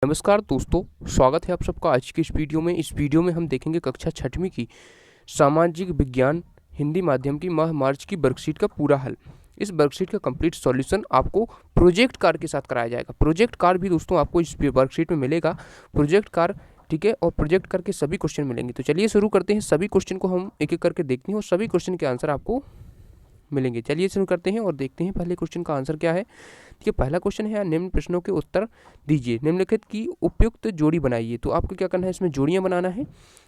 नमस्कार दोस्तों, स्वागत है आप सबका आज की इस वीडियो में। इस वीडियो में हम देखेंगे कक्षा छठवीं की सामाजिक विज्ञान हिंदी माध्यम की माह मार्च की वर्कशीट का पूरा हल। इस वर्कशीट का कंप्लीट सॉल्यूशन आपको प्रोजेक्ट कार्य के साथ कराया जाएगा। प्रोजेक्ट कार्य भी दोस्तों आपको इस वर्कशीट में मिलेगा। प्रोजेक्ट कार्य, ठीक है, और प्रोजेक्ट कार्य के सभी क्वेश्चन मिलेंगे। तो चलिए शुरू करते हैं। सभी क्वेश्चन को हम एक एक करके देखते हैं और सभी क्वेश्चन के आंसर आपको मिलेंगे। चलिए शुरू करते हैं और देखते हैं पहले क्वेश्चन का आंसर क्या है। देखिए, पहला क्वेश्चन है, निम्न प्रश्नों के उत्तर दीजिए। निम्नलिखित की उपयुक्त जोड़ी बनाइए। तो आपको क्या करना है, इसमें जोड़ियां बनाना है।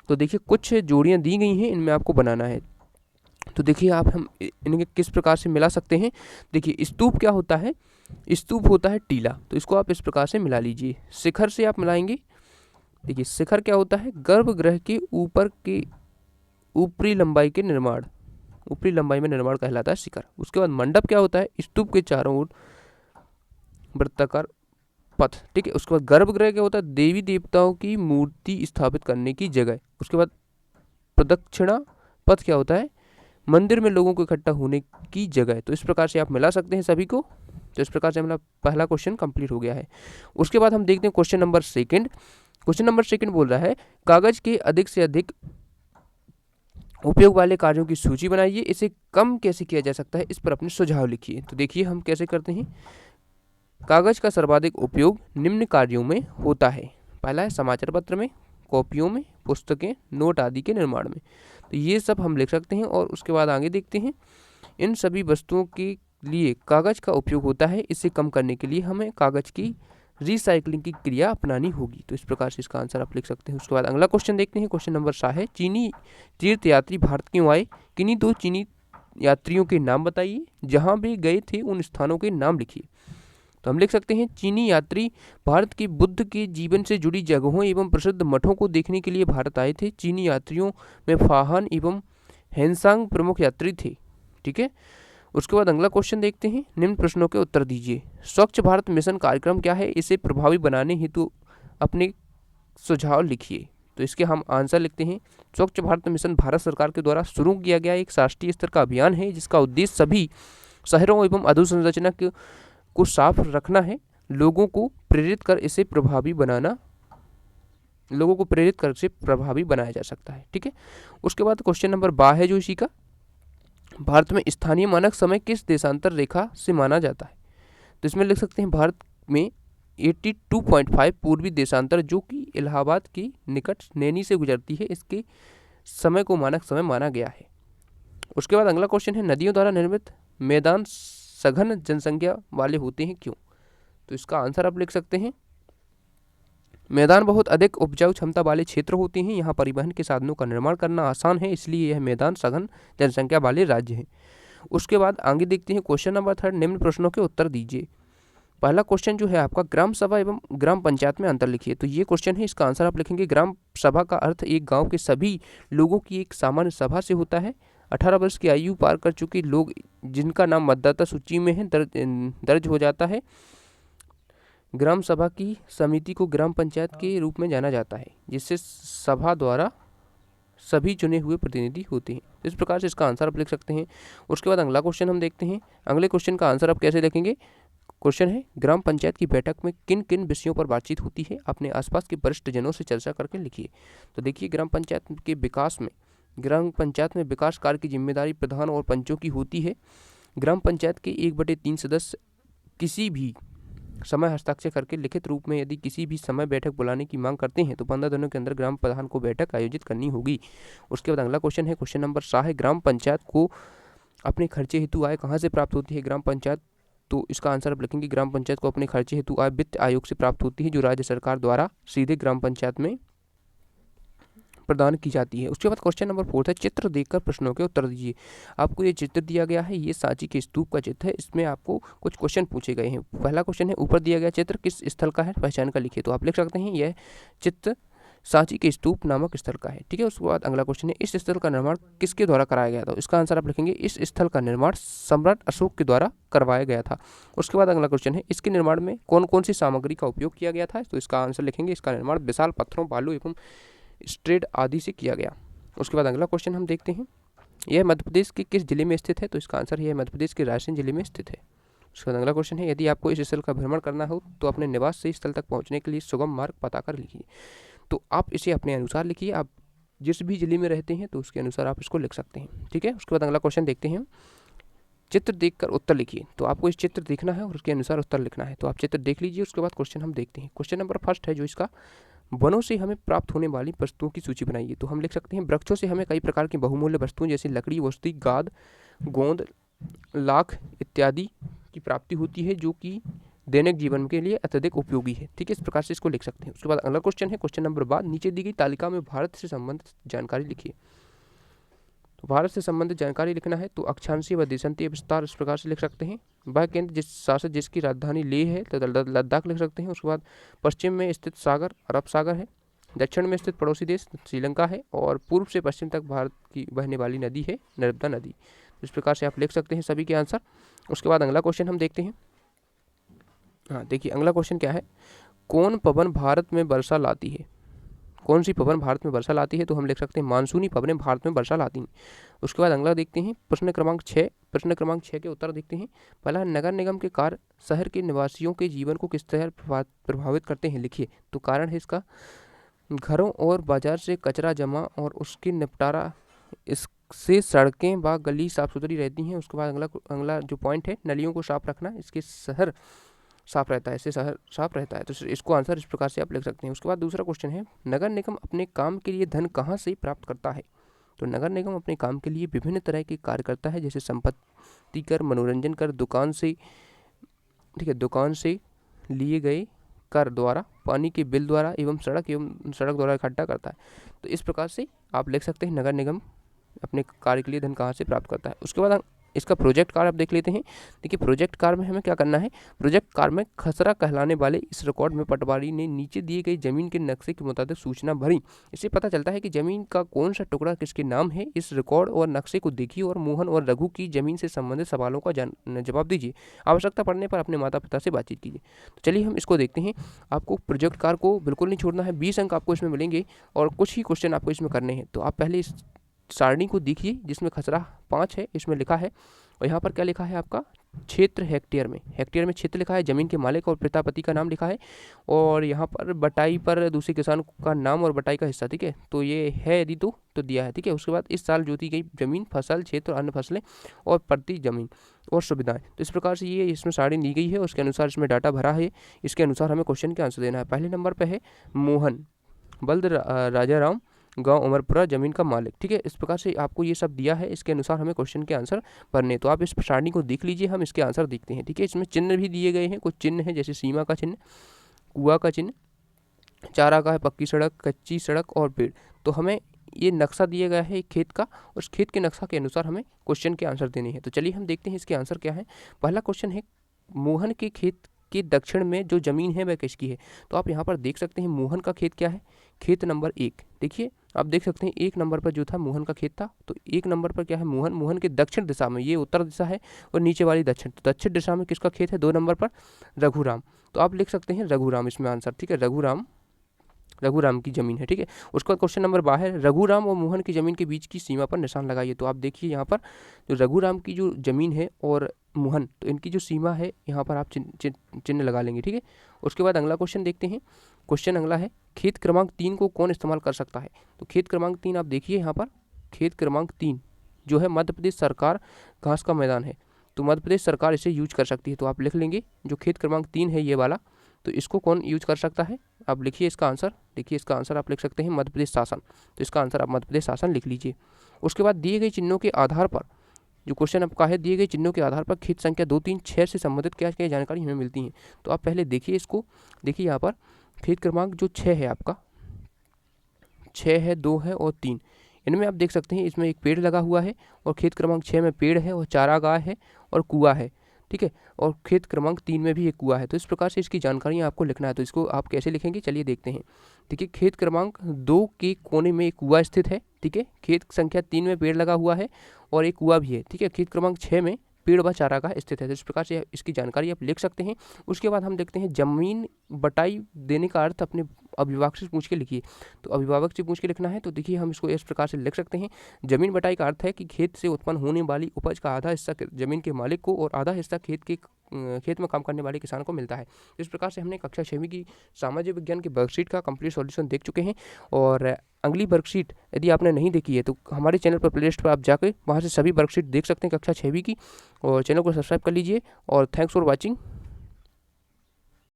तो देखिए, कुछ जोड़ियां दी गई हैं, इनमें आपको बनाना है। तो देखिए, हम इन्हें किस प्रकार से मिला सकते हैं। देखिए, स्तूप क्या होता है, स्तूप होता है टीला, तो इसको आप इस प्रकार से मिला लीजिए। शिखर से आप मिलाएंगे। देखिए, शिखर क्या होता है, गर्भगृह के ऊपर के ऊपरी लंबाई के निर्माण, ऊपरी लंबाई में निर्माण कहलाता है शिखर। उसके बाद मंडप क्या होता है, स्तूप के चारों ओर वृत्ताकार पथ, ठीक है। उसके बाद गर्भगृह क्या होता है, देवी देवताओं की मूर्ति स्थापित करने की जगह। उसके बाद प्रदक्षिणा पथ क्या होता है, मंदिर में लोगों को इकट्ठा होने की जगह। तो इस प्रकार से आप मिला सकते हैं सभी को। तो इस प्रकार से हमारा पहला क्वेश्चन कंप्लीट हो गया है। उसके बाद हम देखते हैं question number second. Question number second बोल रहा है, कागज के अधिक से अधिक उपयोग वाले कार्यों की सूची बनाइए। इसे कम कैसे किया जा सकता है, इस पर अपने सुझाव लिखिए। तो देखिए, हम कैसे करते हैं। कागज का सर्वाधिक उपयोग निम्न कार्यों में होता है। पहला है समाचार पत्र में, कॉपियों में, पुस्तकें, नोट आदि के निर्माण में। तो ये सब हम लिख सकते हैं। और उसके बाद आगे देखते हैं, इन सभी वस्तुओं के लिए कागज का उपयोग होता है। इसे कम करने के लिए हमें कागज की रिसाइकलिंग की क्रिया अपनानी होगी। तो इस प्रकार से इसका आंसर आप लिख सकते हैं। उसके बाद अगला क्वेश्चन देखते हैं। क्वेश्चन नंबर 7 है, चीनी तीर्थयात्री भारत क्यों आए। किन्हीं दो चीनी यात्रियों के नाम बताइए। जहां भी गए थे उन स्थानों के नाम लिखिए। तो हम लिख सकते हैं, चीनी यात्री भारत के बुद्ध के जीवन से जुड़ी जगहों एवं प्रसिद्ध मठों को देखने के लिए भारत आए थे। चीनी यात्रियों में फाहान एवं हैंसांग प्रमुख यात्री थे, ठीक है। उसके बाद अगला क्वेश्चन देखते हैं, निम्न प्रश्नों के उत्तर दीजिए। स्वच्छ भारत मिशन कार्यक्रम क्या है, इसे प्रभावी बनाने हेतु अपने सुझाव लिखिए। तो इसके हम आंसर लिखते हैं, स्वच्छ भारत मिशन भारत सरकार के द्वारा शुरू किया गया एक राष्ट्रीय स्तर का अभियान है, जिसका उद्देश्य सभी शहरों एवं अधोसंरचना को साफ रखना है। लोगों को प्रेरित कर इसे प्रभावी बनाना, लोगों को प्रेरित कर इसे प्रभावी बनाया जा सकता है, ठीक है। उसके बाद क्वेश्चन नंबर 12 है जो इसी का, भारत में स्थानीय मानक समय किस देशांतर रेखा से माना जाता है। तो इसमें लिख सकते हैं, भारत में 82.5 पूर्वी देशांतर जो कि इलाहाबाद के निकट नैनी से गुजरती है, इसके समय को मानक समय माना गया है। उसके बाद अगला क्वेश्चन है, नदियों द्वारा निर्मित मैदान सघन जनसंख्या वाले होते हैं क्यों। तो इसका आंसर आप लिख सकते हैं, मैदान बहुत अधिक उपजाऊ क्षमता वाले क्षेत्र होते हैं। यहाँ परिवहन के साधनों का निर्माण करना आसान है, इसलिए यह मैदान सघन जनसंख्या वाले राज्य हैं। उसके बाद आगे देखते हैं क्वेश्चन नंबर 3, निम्न प्रश्नों के उत्तर दीजिए। पहला क्वेश्चन जो है आपका, ग्राम सभा एवं ग्राम पंचायत में अंतर लिखिए। तो ये क्वेश्चन है, इसका आंसर आप लिखेंगे, ग्राम सभा का अर्थ एक गांव के सभी लोगों की एक सामान्य सभा से होता है। 18 वर्ष की आयु पार कर चुके लोग जिनका नाम मतदाता सूची में है दर्ज हो जाता है। ग्राम सभा की समिति को ग्राम पंचायत के रूप में जाना जाता है, जिससे सभा द्वारा सभी चुने हुए प्रतिनिधि होते हैं। इस प्रकार से इसका आंसर आप लिख सकते हैं। उसके बाद अगला क्वेश्चन हम देखते हैं। अगले क्वेश्चन का आंसर आप कैसे लिखेंगे। क्वेश्चन है, ग्राम पंचायत की बैठक में किन किन विषयों पर बातचीत होती है, अपने आसपास के वरिष्ठ जनों से चर्चा करके लिखिए। तो देखिए, ग्राम पंचायत के विकास में, ग्राम पंचायत में विकास कार्य की जिम्मेदारी प्रधान और पंचों की होती है। ग्राम पंचायत के 1/3 सदस्य किसी भी समय हस्ताक्षर करके लिखित रूप में यदि किसी भी समय बैठक बुलाने की मांग करते हैं तो 15 दिनों के अंदर ग्राम प्रधान को बैठक आयोजित करनी होगी। उसके बाद अगला क्वेश्चन है, क्वेश्चन नंबर 7 है, ग्राम पंचायत को अपने खर्चे हेतु आय कहाँ से प्राप्त होती है। ग्राम पंचायत, तो इसका आंसर आप लिखेंगे, ग्राम पंचायत को अपने खर्चे हेतु आय वित्त आयोग से प्राप्त होती है, जो राज्य सरकार द्वारा सीधे ग्राम पंचायत में प्रदान की जाती है। उसके बाद क्वेश्चन नंबर 4 है, चित्र देखकर प्रश्नों के उत्तर दीजिए। आपको ये चित्र दिया गया है, ये सांची के स्तूप का चित्र है। इसमें आपको कुछ क्वेश्चन पूछे गए हैं। पहला क्वेश्चन है, ऊपर दिया गया चित्र किस स्थल का है, पहचान कर लिखिए। तो आप लिख सकते हैं, यह चित्र सांची के स्तूप नामक स्थल का है, ठीक है। उसके बाद अगला क्वेश्चन है, इस स्थल का निर्माण किसके द्वारा कराया गया था। इसका आंसर आप लिखेंगे, इस स्थल का निर्माण सम्राट अशोक के द्वारा करवाया गया था। उसके बाद अगला क्वेश्चन है, इसके निर्माण में कौन कौन सी सामग्री का उपयोग किया गया था। तो इसका आंसर लिखेंगे, इसका निर्माण विशाल पत्थरों, बालू एवं स्ट्रेड आदि से किया गया। उसके बाद अगला क्वेश्चन हम देखते हैं, यह मध्य प्रदेश के किस जिले में स्थित है। तो इसका आंसर यह मध्य प्रदेश के रायसेन जिले में स्थित है। उसका अगला क्वेश्चन है, यदि आपको इस स्थल का भ्रमण करना हो तो अपने निवास से स्थल तक पहुंचने के लिए सुगम मार्ग पता कर लिखिए। तो आप इसे अपने अनुसार लिखिए, आप जिस भी जिले में रहते हैं तो उसके अनुसार आप इसको लिख सकते हैं, ठीक है। उसके बाद अगला क्वेश्चन देखते हैं, चित्र देखकर उत्तर लिखिए। तो आपको इस चित्र देखना है और उसके अनुसार उत्तर लिखना है। तो आप चित्र देख लीजिए, उसके बाद क्वेश्चन हम देखते हैं। क्वेश्चन नंबर फर्स्ट है जो इसका, वनों से हमें प्राप्त होने वाली वस्तुओं की सूची बनाइए। तो हम लिख सकते हैं, वृक्षों से हमें कई प्रकार की बहुमूल्य वस्तुएं जैसे लकड़ी, औषधि, गाद, गोंद, लाख इत्यादि की प्राप्ति होती है, जो कि दैनिक जीवन के लिए अत्यधिक उपयोगी है, ठीक है। इस प्रकार से इसको लिख सकते हैं। उसके बाद अगला क्वेश्चन है, क्वेश्चन नंबर बाद, नीचे दी गई तालिका में भारत से संबंधित जानकारी लिखिए। तो भारत से संबंधित जानकारी लिखना है तो अक्षांशीय व देशांतीय विस्तार इस प्रकार से लिख सकते हैं। वह केंद्र जिस शासित जिसकी राजधानी लेह है तो लद्दाख लिख सकते हैं। उसके बाद पश्चिम में स्थित सागर अरब सागर है, दक्षिण में स्थित पड़ोसी देश श्रीलंका है, और पूर्व से पश्चिम तक भारत की बहने वाली नदी है नर्मदा नदी। इस प्रकार से आप लिख सकते हैं सभी के आंसर। उसके बाद अगला क्वेश्चन हम देखते हैं। हाँ देखिए, अगला क्वेश्चन क्या है, कौन पवन भारत में वर्षा लाती है। कौन सी पवन भारत में वर्षा लाती है। तो हम लिख सकते हैं मानसूनी पवनें भारत में वर्षा लाती हैं। उसके बाद अगला देखते हैं प्रश्न क्रमांक 6। प्रश्न क्रमांक 6 के उत्तर देखते हैं। पहला, नगर निगम के कार्य शहर के निवासियों के जीवन को किस तरह प्रभावित करते हैं, लिखिए। तो कारण है इसका, घरों और बाजार से कचरा जमा और उसके निपटारा, इससे सड़कें व गली साफ सुथरी रहती हैं। उसके बाद अगला जो पॉइंट है, नलियों को साफ रखना, इसके शहर साफ रहता है, इससे शहर साफ रहता है। तो इसको आंसर इस प्रकार से आप लिख सकते हैं। उसके बाद दूसरा क्वेश्चन है, नगर निगम अपने काम के लिए धन कहाँ से प्राप्त करता है। तो नगर निगम अपने काम के लिए विभिन्न तरह के कार्य करता है, जैसे संपत्ति कर, मनोरंजन कर, दुकान से, ठीक है, दुकान से लिए गए कर द्वारा, पानी के बिल द्वारा एवं सड़क द्वारा इकट्ठा करता है। तो इस प्रकार से आप लिख सकते हैं नगर निगम अपने कार्य के लिए धन कहाँ से प्राप्त करता है। उसके बाद इसका प्रोजेक्ट कार्य आप देख लेते हैं। देखिए, प्रोजेक्ट कार्य में हमें क्या करना है, प्रोजेक्ट कार्य में खसरा कहलाने वाले इस रिकॉर्ड में पटवारी ने नीचे दिए गई जमीन के नक्शे के मुताबिक सूचना भरी। इससे पता चलता है कि जमीन का कौन सा टुकड़ा किसके नाम है। इस रिकॉर्ड और नक्शे को देखिए और मोहन और रघु की जमीन से संबंधित सवालों का जवाब दीजिए। आवश्यकता पड़ने पर अपने माता पिता से बातचीत कीजिए। तो चलिए हम इसको देखते हैं। आपको प्रोजेक्ट कार्य को बिल्कुल नहीं छोड़ना है, 20 अंक आपको इसमें मिलेंगे और कुछ ही क्वेश्चन आपको इसमें करने हैं। तो आप पहले इस सारणी को देखिए जिसमें खसरा 5 है, इसमें लिखा है, और यहाँ पर क्या लिखा है आपका, क्षेत्र हेक्टेयर में क्षेत्र लिखा है, जमीन के मालिक और पिता पति का नाम लिखा है, और यहाँ पर बटाई पर दूसरे किसान का नाम और बटाई का हिस्सा, ठीक है। तो ये है यदि तो दिया है, ठीक है। उसके बाद इस साल जोती गई जमीन, फसल, क्षेत्र, अन्य फसलें और प्रति जमीन और सुविधाएं। तो इस प्रकार से ये इसमें सारणी दी गई है, उसके अनुसार इसमें डाटा भरा है, इसके अनुसार हमें क्वेश्चन का आंसर देना है। पहले नंबर पर है मोहन बल्द राजा राम, गांव उमरपुरा, जमीन का मालिक, ठीक है। इस प्रकार से आपको ये सब दिया है, इसके अनुसार हमें क्वेश्चन के आंसर भरने। तो आप इस सारणी को देख लीजिए, हम इसके आंसर देखते हैं, ठीक है। इसमें चिन्ह भी दिए गए हैं, कुछ चिन्ह हैं जैसे सीमा का चिन्ह, कुआ का चिन्ह, चारागाह, पक्की सड़क, कच्ची सड़क और पेड़। तो हमें ये नक्शा दिया गया है एक खेत का, उस खेत के नक्शा के अनुसार हमें क्वेश्चन के आंसर देने हैं। तो चलिए हम देखते हैं इसके आंसर क्या है। पहला क्वेश्चन है, मोहन के खेत के दक्षिण में जो जमीन है वह किसकी है। तो आप यहाँ पर देख सकते हैं मोहन का खेत क्या है, खेत नंबर 1। देखिए आप देख सकते हैं 1 नंबर पर जो था मोहन का खेत था, तो 1 नंबर पर क्या है, मोहन के दक्षिण दिशा में, ये उत्तर दिशा है और नीचे वाली दक्षिण, तो दक्षिण दिशा में किसका खेत है, 2 नंबर पर रघुराम। तो आप लिख सकते हैं रघुराम इसमें आंसर, ठीक है, रघुराम की जमीन है, ठीक है। उसका क्वेश्चन नंबर 12 है, रघुराम और मोहन की जमीन के बीच की सीमा पर निशान लगाइए। तो आप देखिए यहाँ पर जो रघुराम की जो जमीन है और मोहन, तो इनकी जो सीमा है यहाँ पर आप चिन्ह लगा लेंगे, ठीक है। उसके बाद अगला क्वेश्चन देखते हैं। क्वेश्चन अगला है, खेत क्रमांक 3 को कौन इस्तेमाल कर सकता है। तो खेत क्रमांक 3 आप देखिए यहाँ पर, खेत क्रमांक 3 जो है मध्य प्रदेश सरकार घास का मैदान है, तो मध्य प्रदेश सरकार इसे यूज कर सकती है। तो आप लिख लेंगे जो खेत क्रमांक 3 है ये वाला, तो इसको कौन यूज कर सकता है। आप लिखिए इसका आंसर, देखिए इसका आंसर आप लिख सकते हैं मध्य प्रदेश शासन। तो इसका आंसर आप मध्य प्रदेश शासन लिख लीजिए। उसके बाद दिए गए चिन्हों के आधार पर, जो क्वेश्चन आपका है, दिए गए चिन्हों के आधार पर खेत संख्या 2, 3, 6 से संबंधित क्या क्या जानकारी हमें मिलती है। तो आप पहले देखिए इसको, देखिए यहाँ पर खेत क्रमांक जो 6 है आपका, 6 है, 2 है और 3, इनमें आप देख सकते हैं इसमें एक पेड़ लगा हुआ है, और खेत क्रमांक 6 में पेड़ है और चारागाह है और कुआं है, ठीक है। और खेत क्रमांक 3 में भी एक कुआं है। तो इस प्रकार से इसकी जानकारियाँ आपको लिखना है। तो इसको आप कैसे लिखेंगे, चलिए देखते हैं। देखिए खेत क्रमांक 2 के कोने में एक कुआं स्थित है, ठीक है। खेत संख्या 3 में पेड़ लगा हुआ है और एक कुआं भी है, ठीक है। खेत क्रमांक 6 में पेड़ व चारागाह स्थित है। तो इस प्रकार से इसकी जानकारी आप लिख सकते हैं। उसके बाद हम देखते हैं जमीन बटाई देने का अर्थ अपने अभिभावक से पूछ के लिखिए। तो अभिभावक से पूछ के लिखना है तो देखिए हम इसको इस प्रकार से लिख सकते हैं। जमीन बटाई का अर्थ है कि खेत से उत्पन्न होने वाली उपज का आधा हिस्सा जमीन के मालिक को और आधा हिस्सा खेत में काम करने वाले किसान को मिलता है। इस प्रकार से हमने कक्षा 6वीं की सामाजिक विज्ञान की वर्कशीट का कंप्लीट सॉल्यूशन देख चुके हैं। और अगली वर्कशीट यदि आपने नहीं देखी है तो हमारे चैनल पर प्लेलिस्ट पर आप जाकर वहाँ से सभी वर्कशीट देख सकते हैं कक्षा 6वीं की। और चैनल को सब्सक्राइब कर लीजिए और थैंक्स फॉर वॉचिंग।